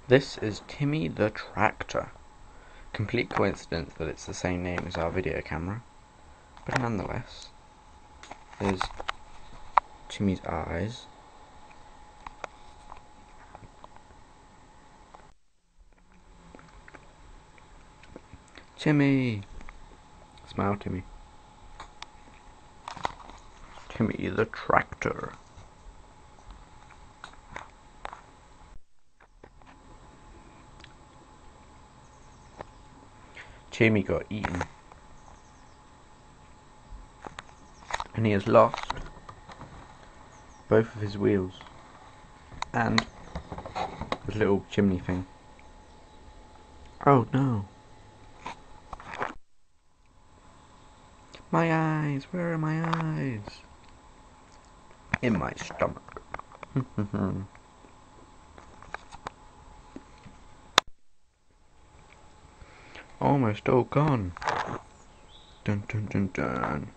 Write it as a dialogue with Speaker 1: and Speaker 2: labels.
Speaker 1: This is Timmy the Tractor. Complete coincidence that it's the same name as our video camera, but nonetheless, there's Timmy's eyes. Timmy! Smile, Timmy. Timmy the Tractor. Timmy got eaten, and he has lost both of his wheels and the little chimney thing. Oh no! My eyes! Where are my eyes? In my stomach. Almost all gone. Dun dun dun dun.